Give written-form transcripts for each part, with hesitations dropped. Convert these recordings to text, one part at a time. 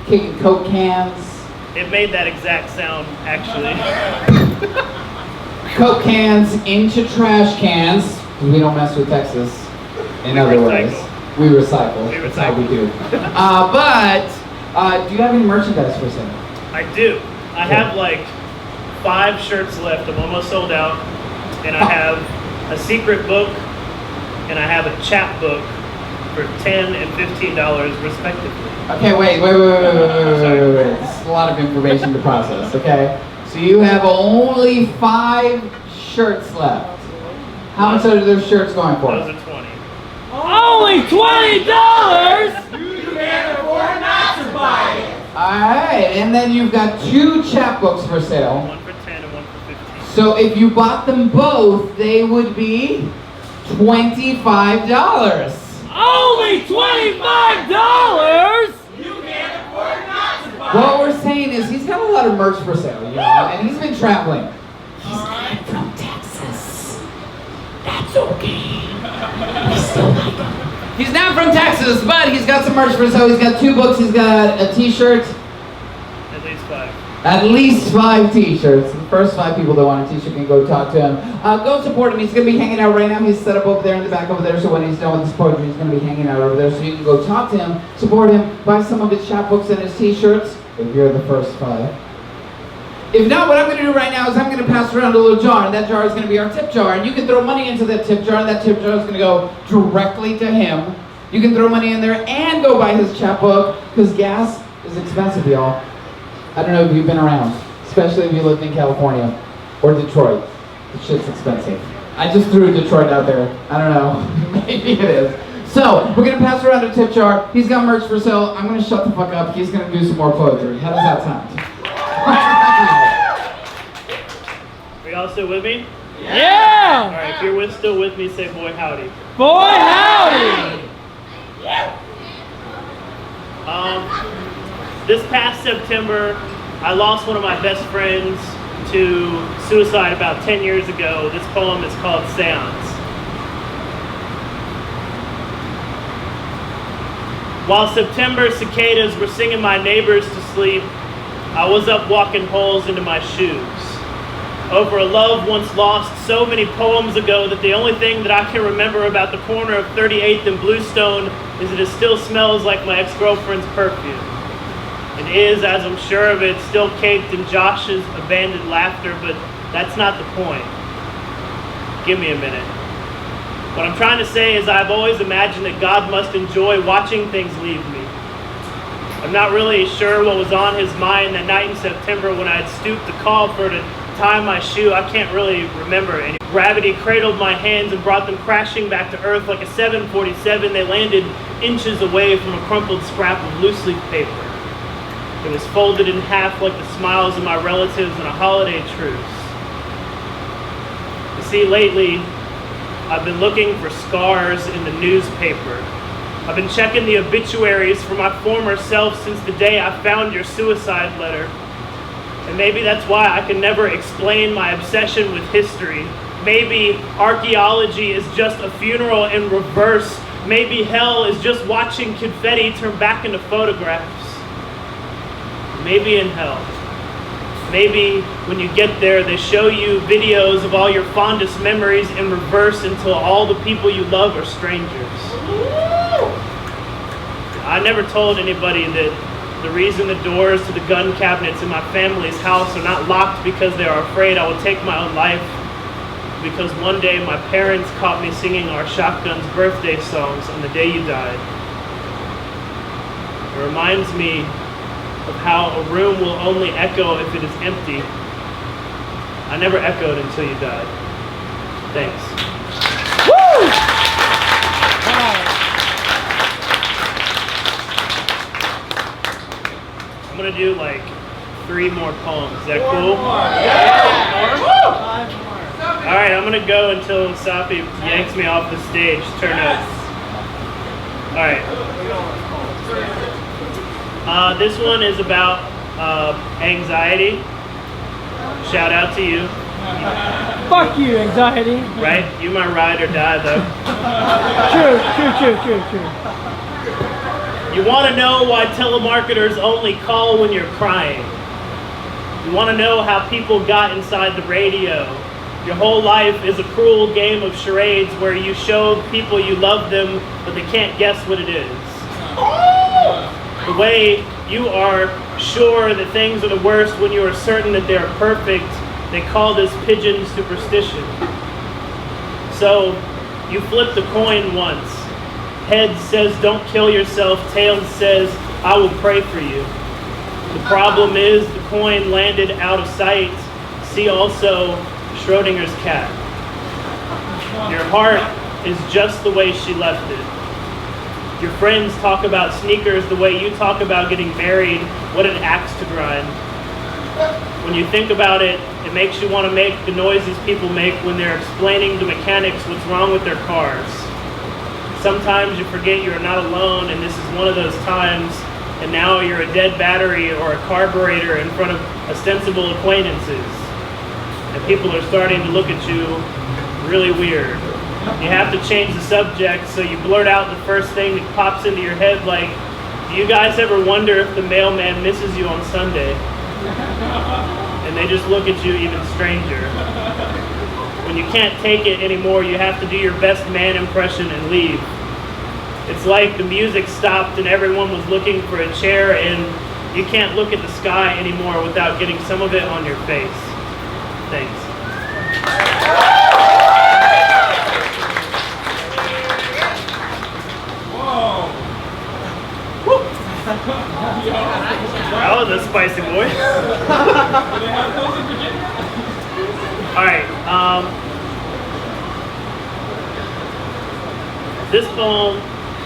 kicking Coke cans. It made that exact sound, actually. Coke cans into trash cans. We don't mess with Texas. In other ways, we recycle. That's how we do. But do you have any merchandise for sale? I do. I have like 5 shirts left. I'm almost sold out. And I have a secret book and I have a chapbook for $10 and $15 respectively. Okay, wait. This is a lot of information to process, okay? So you have only 5 shirts left. How much are those shirts going for? Those are 20. Only $20? You can't afford not to buy it. Alright, and then you've got 2 chapbooks for sale. One for 10 and one for 15. So if you bought them both, they would be $25. Only $25? You can't afford not to buy it. What we're saying is he's got a lot of merch for sale, you know, and he's been traveling. He's not from Texas. That's okay. We still like him. He's not from Texas, but he's got some merch for sale. He's got 2 books, he's got a t-shirt. At least 5. At least 5 t-shirts. The first 5 people that want a t-shirt can go talk to him. Go support him. He's going to be hanging out right now. He's set up over there in the back over there. So when he's done with his poetry, he's going to be hanging out over there. So you can go talk to him, support him, buy some of his chapbooks and his t-shirts if you're the first 5. If not, what I'm going to do right now is I'm going to pass around a little jar, and that jar is going to be our tip jar. And you can throw money into that tip jar, and that tip jar is going to go directly to him. You can throw money in there and go buy his chapbook, because gas is expensive, y'all. I don't know if you've been around, especially if you lived in California or Detroit. The shit's expensive. I just threw Detroit out there. I don't know. Maybe it is. So, we're going to pass around a tip jar. He's got merch for sale. I'm going to shut the fuck up. He's going to do some more poetry. How does that sound? Are y'all still with me? Yeah! Alright, if you're still with me, say boy howdy. Boy, howdy! This past September, I lost one of my best friends to suicide about 10 years ago. This poem is called Seance. While September cicadas were singing my neighbors to sleep, I was up walking holes into my shoes. Over a love once lost so many poems ago that the only thing that I can remember about the corner of 38th and Bluestone is that it still smells like my ex-girlfriend's perfume. It is, as I'm sure of it, still caked in Josh's abandoned laughter, but that's not the point. Give me a minute. What I'm trying to say is I've always imagined that God must enjoy watching things leave me. I'm not really sure what was on his mind that night in September when I had stooped to call for her to tie my shoe. I can't really remember. And gravity cradled my hands and brought them crashing back to earth like a 747. They landed inches away from a crumpled scrap of loose-leaf paper. It was folded in half like the smiles of my relatives in a holiday truce. You see, lately, I've been looking for scars in the newspaper. I've been checking the obituaries for my former self since the day I found your suicide letter. And maybe that's why I can never explain my obsession with history. Maybe archaeology is just a funeral in reverse. Maybe hell is just watching confetti turn back into photographs. Maybe in hell. Maybe when you get there, they show you videos of all your fondest memories in reverse until all the people you love are strangers. I never told anybody that the reason the doors to the gun cabinets in my family's house are not locked because they are afraid I will take my own life. Because one day my parents caught me singing our shotgun's birthday songs on the day you died. It reminds me of how a room will only echo if it is empty. I never echoed until you died. Thanks. Woo! I'm gonna do like 3 more poems. Is that cool? Alright, I'm gonna go until Safi yanks me off the stage. Turn up. Alright. This one is about anxiety. Shout out to you. Fuck you, anxiety. Right? You my ride or die, though. True. You want to know why telemarketers only call when you're crying. You want to know how people got inside the radio. Your whole life is a cruel game of charades where you show people you love them, but they can't guess what it is. The way you are sure that things are the worst when you are certain that they are perfect, they call this pigeon superstition. So, you flip the coin once. Heads says, don't kill yourself. Tails says, I will pray for you. The problem is the coin landed out of sight. See also Schrodinger's cat. Your heart is just the way she left it. Your friends talk about sneakers the way you talk about getting married. What an axe to grind. When you think about it, it makes you want to make the noises people make when they're explaining to mechanics what's wrong with their cars. Sometimes you forget you're not alone, and this is one of those times, and now you're a dead battery or a carburetor in front of ostensible acquaintances. And people are starting to look at you really weird. You have to change the subject, so you blurt out the first thing that pops into your head, like, do you guys ever wonder if the mailman misses you on Sunday? And they just look at you even stranger. When you can't take it anymore, you have to do your best man impression and leave. It's like the music stopped and everyone was looking for a chair, and you can't look at the sky anymore without getting some of it on your face. Thanks. Whoa. That was a spicy boy. Alright, this poem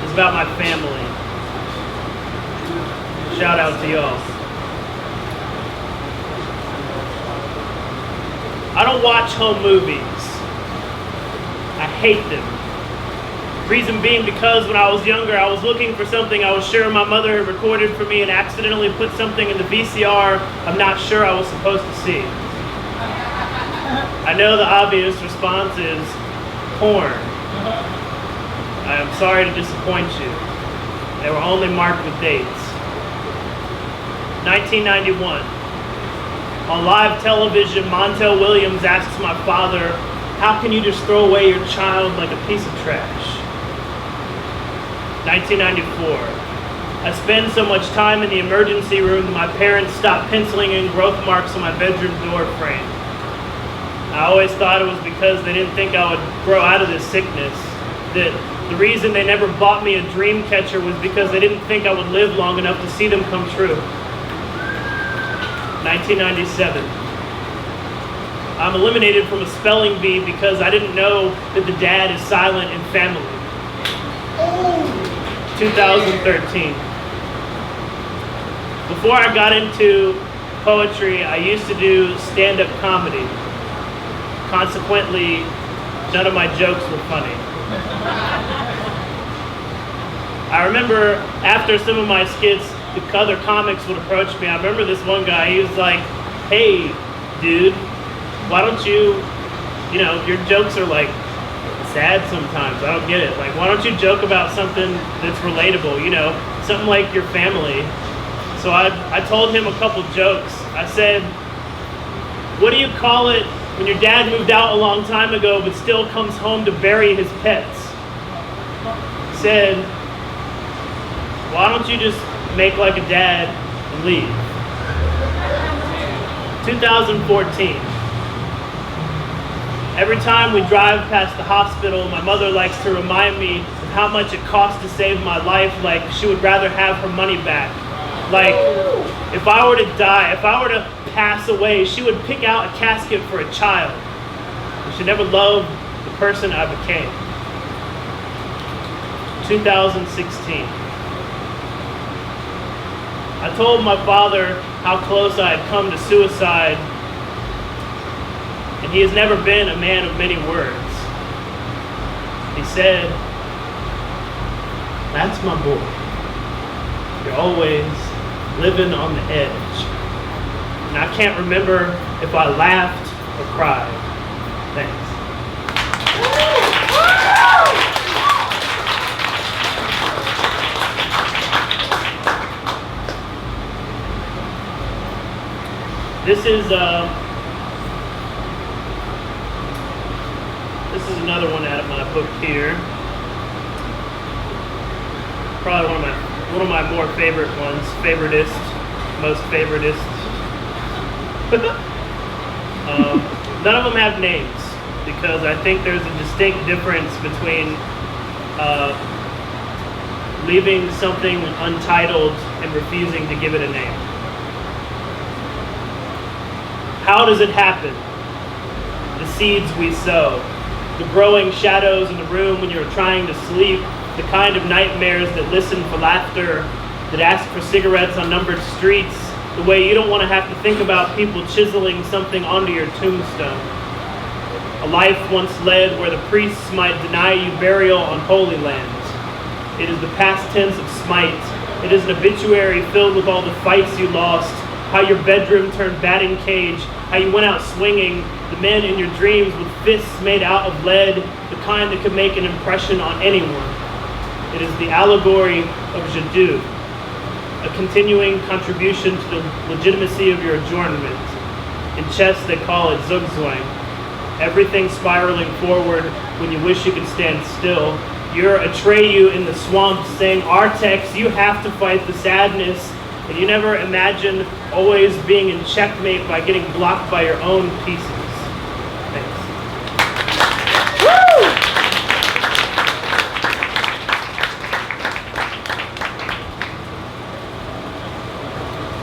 is about my family. Shout out to y'all. I don't watch home movies. I hate them. Reason being because when I was younger, I was looking for something I was sure my mother had recorded for me and accidentally put something in the VCR I'm not sure I was supposed to see. I know the obvious response is porn. I am sorry to disappoint you. They were only marked with dates. 1991. On live television, Montel Williams asks my father, how can you just throw away your child like a piece of trash? 1994. I spend so much time in the emergency room that my parents stopped penciling in growth marks on my bedroom door frame. I always thought it was because they didn't think I would grow out of this sickness. That the reason they never bought me a dream catcher was because they didn't think I would live long enough to see them come true. 1997. I'm eliminated from a spelling bee because I didn't know that the dad is silent in family. 2013. Before I got into poetry, I used to do stand-up comedy. Consequently, none of my jokes were funny. I remember after some of my skits, the other comics would approach me. I remember this one guy, he was like, hey, dude, why don't you know, your jokes are like sad sometimes. I don't get it. Like, why don't you joke about something that's relatable, you know, something like your family. So I told him a couple jokes. I said, what do you call it when your dad moved out a long time ago but still comes home to bury his pets? He said, why don't you just make like a dad and leave? 2014. Every time we drive past the hospital, my mother likes to remind me of how much it costs to save my life, like she would rather have her money back. Like, if I were to die, if I were to pass away, she would pick out a casket for a child. She never loved the person I became. 2016. I told my father how close I had come to suicide, and he has never been a man of many words. He said, that's my boy. You're always living on the edge. And I can't remember if I laughed or cried. Thanks. This is another one out of my book here. Probably one of my more favorite ones. Most favoritist. None of them have names because I think there's a distinct difference between leaving something untitled and refusing to give it a name. How does it happen? The seeds we sow, the growing shadows in the room when you're trying to sleep, the kind of nightmares that listen for laughter, that ask for cigarettes on numbered streets, the way you don't want to have to think about people chiseling something onto your tombstone. A life once led where the priests might deny you burial on holy land. It is the past tense of smite. It is an obituary filled with all the fights you lost, how your bedroom turned batting cage, how you went out swinging, the men in your dreams with fists made out of lead, the kind that could make an impression on anyone. It is the allegory of Jadoo, a continuing contribution to the legitimacy of your adjournment. In chess they call it zugzwang. Everything spiraling forward when you wish you could stand still. You're Atreyu in the swamp saying, Artex, you have to fight the sadness. And you never imagined always being in checkmate by getting blocked by your own pieces. Thanks. Woo!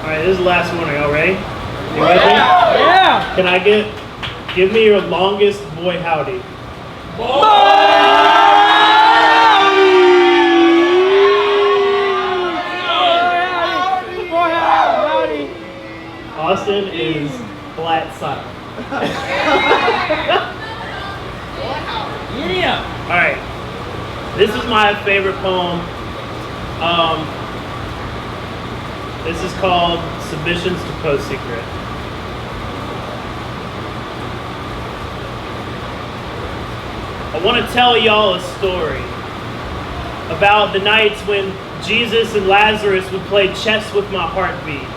Alright, this is the last one. Are y'all ready? You ready? Yeah! Can I give me your longest boy howdy? Austin is flat silent. Yeah! Alright. This is my favorite poem. This is called Submissions to Postsecret. I want to tell y'all a story about the nights when Jesus and Lazarus would play chess with my heartbeat.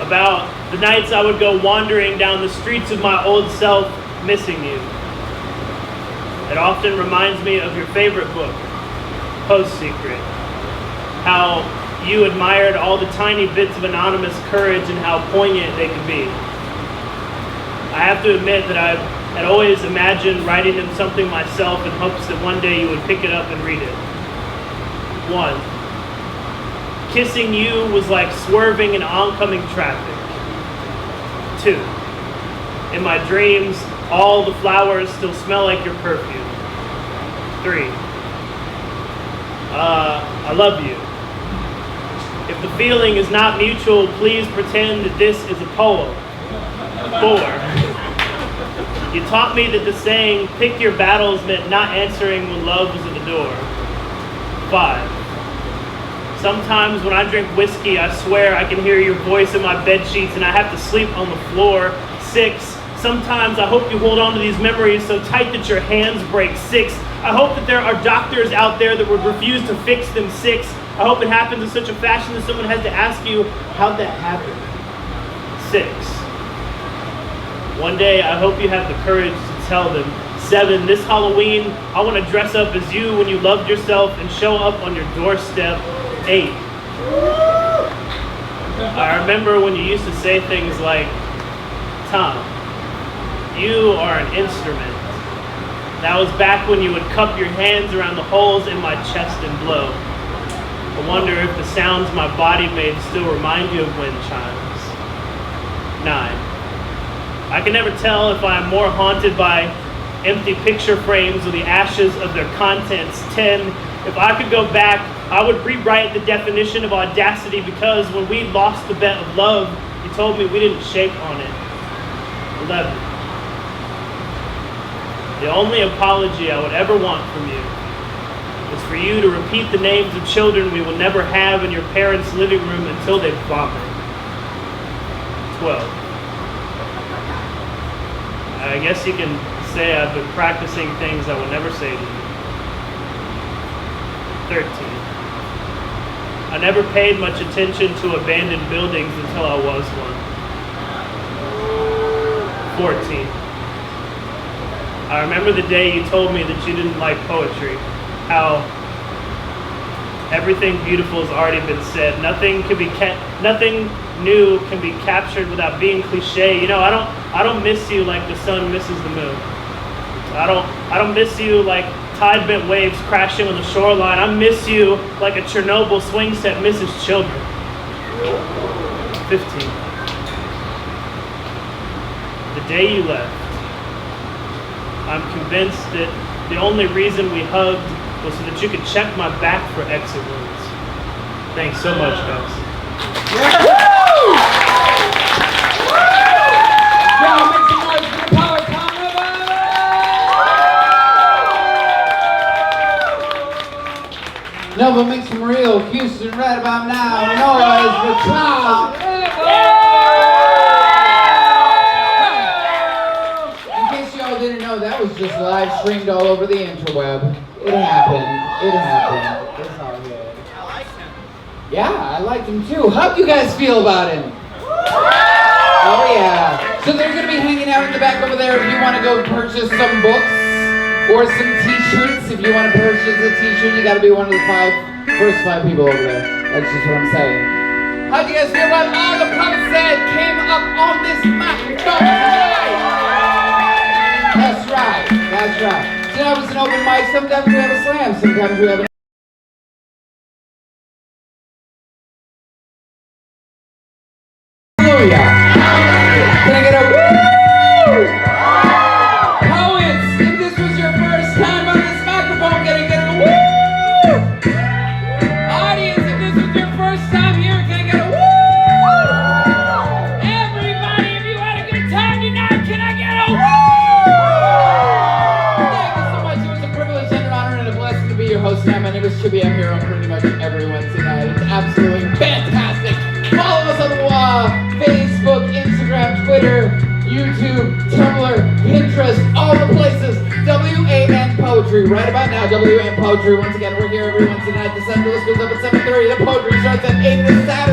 About the nights I would go wandering down the streets of my old self, missing you. It often reminds me of your favorite book, Postsecret. How you admired all the tiny bits of anonymous courage and how poignant they could be. I have to admit that I had always imagined writing them something myself in hopes that one day you would pick it up and read it. 1. Kissing you was like swerving in oncoming traffic. 2. In my dreams, all the flowers still smell like your perfume. 3. I love you. If the feeling is not mutual, please pretend that this is a poem. 4. You taught me that the saying, pick your battles, meant not answering when love was at the door. 5. Sometimes when I drink whiskey, I swear I can hear your voice in my bed sheets and I have to sleep on the floor. 6. Sometimes I hope you hold on to these memories so tight that your hands break. 6. I hope that there are doctors out there that would refuse to fix them. 6. I hope it happens in such a fashion that someone has to ask you, how'd that happen? 6. One day, I hope you have the courage to tell them. 7. This Halloween, I want to dress up as you when you loved yourself and show up on your doorstep. 8. I remember when you used to say things like, Tom, you are an instrument. That was back when you would cup your hands around the holes in my chest and blow. I wonder if the sounds my body made still remind you of wind chimes. 9. I can never tell if I am more haunted by empty picture frames or the ashes of their contents. 10. If I could go back, I would rewrite the definition of audacity because when we lost the bet of love, you told me we didn't shake on it. 11. The only apology I would ever want from you is for you to repeat the names of children we will never have in your parents' living room until they vomit. 12. I guess you can say I've been practicing things I will never say to you. 13. I never paid much attention to abandoned buildings until I was one. 14. I remember the day you told me that you didn't like poetry. How everything beautiful has already been said. Nothing new can be captured without being cliche. You know, I don't miss you like the sun misses the moon. I don't miss you like tide-bent waves crashing on the shoreline. I miss you like a Chernobyl swing set misses children. 15. The day you left, I'm convinced that the only reason we hugged was so that you could check my back for exit wounds. Thanks so much, guys. Yo, make some noise for the Power Carnival! No, but make some real Houston right about now. Noise for Tom. In case y'all didn't know, that was just live streamed all over the interweb. It happened. It's all good. I like him. Yeah, I liked him too. How'd you guys feel about him? Oh yeah. So they're gonna be hanging out in the back over there if you want to go purchase some books or some t-shirts. If you want to purchase a t-shirt, you gotta be one of the first five people over there. That's just what I'm saying. How'd you guys feel about all the puppets that came up on this microphone tonight? That's right. So that was an open mic. Sometimes we have a slam, sometimes we have an Hallelujah. Can I get a woo? Poets, if this was your first time on this microphone, can I get a woo? Audience, if this was your first time here, can I get a woo? Everybody, if you had a good time tonight, can I get a woo? Thank you so much. It was a privilege and an honor and a blessing to be your host tonight. My name is Chippy. I'm here on pretty much every Wednesday night. It's absolutely fantastic. Follow us on Facebook, Instagram, Twitter, YouTube, Tumblr, Pinterest, all the places. WAN Poetry. Right about now, WAN Poetry. Once again, we're here every Wednesday night. The Sun goes up at 7:30. The poetry starts at 8 this Saturday.